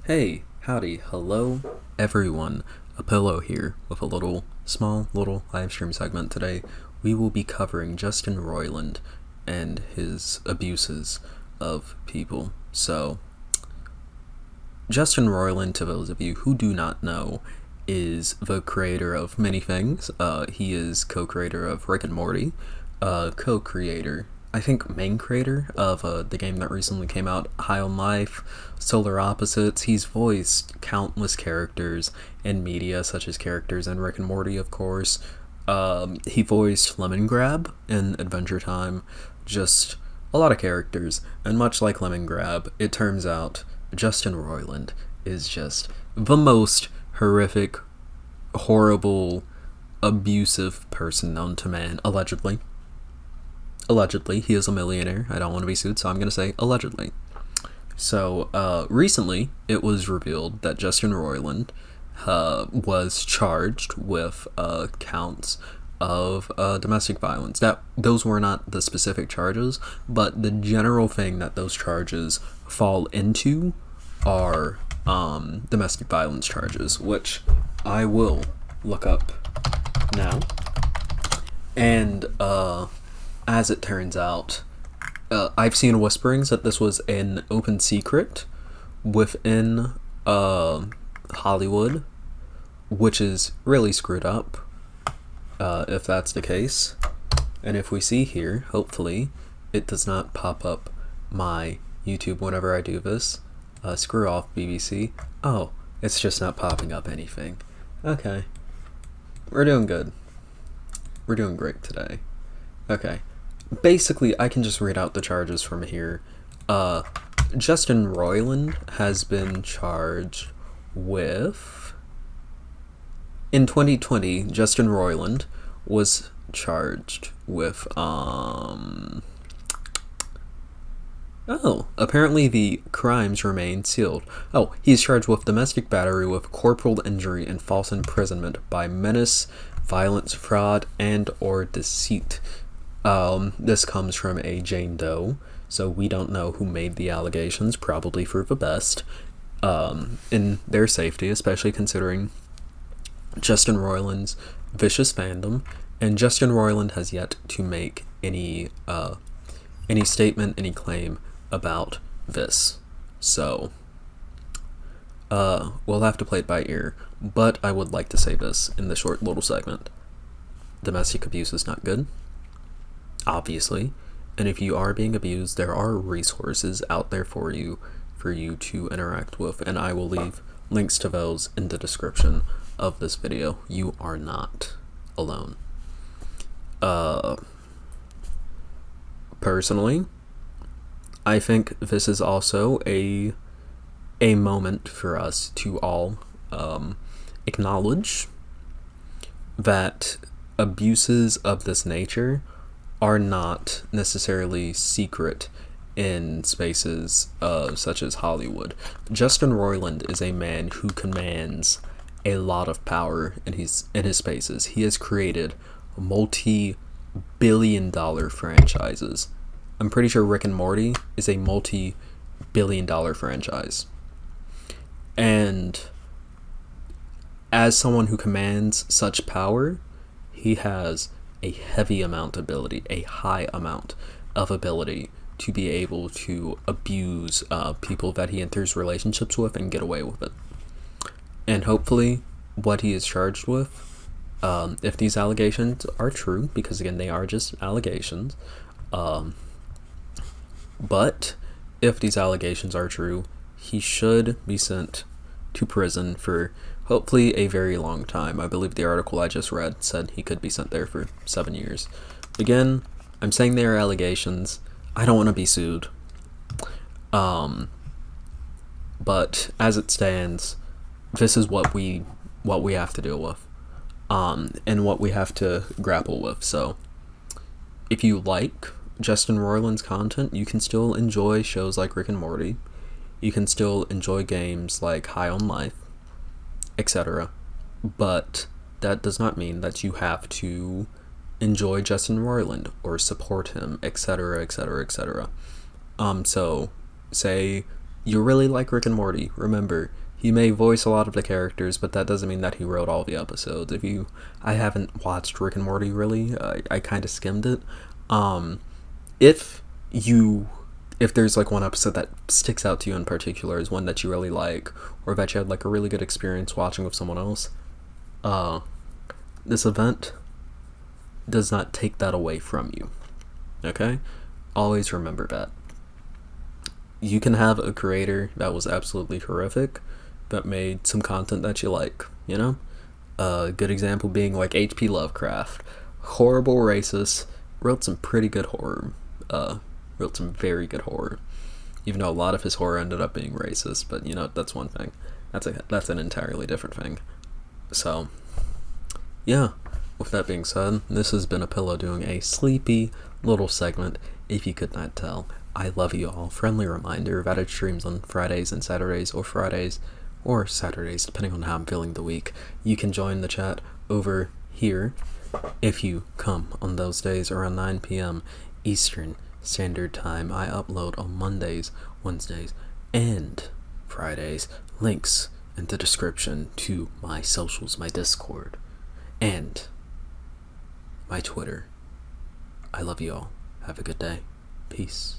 Hey, howdy, hello, everyone. A pillow here with a small little live stream segment today. We will be covering Justin Roiland and his abuses of people. So, Justin Roiland, to those of you who do not know, is the creator of many things. He is co-creator of Rick and Morty, co-creator, I think main creator of the game that recently came out, High on Life, Solar Opposites. He's voiced countless characters in media, such as characters in Rick and Morty, of course. He voiced Lemon Grab in Adventure Time, just a lot of characters. And much like Lemon Grab, it turns out Justin Roiland is just the most horrific, horrible, abusive person known to man, allegedly. Allegedly, he is a millionaire. I don't want to be sued, so I'm going to say allegedly. So, recently, it was revealed that Justin Roiland was charged with counts of domestic violence. Those were not the specific charges, but the general thing that those charges fall into are domestic violence charges, which I will look up now. And as it turns out, I've seen whisperings that this was an open secret within Hollywood, which is really screwed up, if that's the case. And if we see here, hopefully, it does not pop up my YouTube whenever I do this. Screw off, BBC. Oh, it's just not popping up anything. Okay. We're doing good. We're doing great today. Okay. Basically, I can just read out the charges from here. Justin Roiland has been charged with... In 2020, Justin Roiland was charged with, apparently the crimes remain sealed. Oh, he's charged with domestic battery with corporal injury and false imprisonment by menace, violence, fraud, and or deceit. This comes from a Jane Doe, so we don't know who made the allegations, probably for the best, in their safety, especially considering Justin Roiland's vicious fandom, and Justin Roiland has yet to make any statement, any claim about this. So, we'll have to play it by ear, but I would like to say this in the short little segment. Domestic abuse is not good, obviously, and if you are being abused, there are resources out there for you to interact with, and I will leave links to those in the description of this video. You are not alone. Personally, I think this is also a moment for us to all acknowledge that abuses of this nature are not necessarily secret in spaces such as Hollywood. Justin Roiland is a man who commands a lot of power in his spaces. He has created multi-billion-dollar franchises. I'm pretty sure Rick and Morty is a multi-billion-dollar franchise. And as someone who commands such power, he has a heavy amount of ability, a high amount of ability to be able to abuse people that he enters relationships with and get away with it. And hopefully what he is charged with, if these allegations are true, because again, they are just allegations, but if these allegations are true, he should be sent to prison for hopefully a very long time. I believe the article I just read said he could be sent there for 7 years. Again, I'm saying they are allegations. I don't want to be sued. But as it stands, this is what we have to deal with, and what we have to grapple with. So, if you like Justin Roiland's content, you can still enjoy shows like Rick and Morty. You can still enjoy games like High on Life, etc. But that does not mean that you have to enjoy Justin Roiland or support him, etc., etc., etc. So, say you really like Rick and Morty, remember, he may voice a lot of the characters, but that doesn't mean that he wrote all the episodes. I haven't watched Rick and Morty really. I kind of skimmed it. If you, if there's like one episode that sticks out to you in particular as one that you really like, or that you had like a really good experience watching with someone else, this event does not take that away from you. Okay? Always remember that. You can have a creator that was absolutely horrific, that made some content that you like, you know? A good example being like H.P. Lovecraft. Horrible racist, wrote some pretty good horror. Wrote some very good horror. Even though a lot of his horror ended up being racist, but you know, that's one thing. That's an entirely different thing. So, yeah. With that being said, this has been a pillow doing a sleepy little segment, if you could not tell. I love you all. Friendly reminder that it streams on Fridays and Saturdays, or Fridays or Saturdays, depending on how I'm feeling the week. You can join the chat over here if you come on those days around 9 p.m. Eastern Standard Time. I upload on Mondays, Wednesdays, and Fridays. Links in the description to my socials, my Discord, and my Twitter. I love you all. Have a good day. Peace.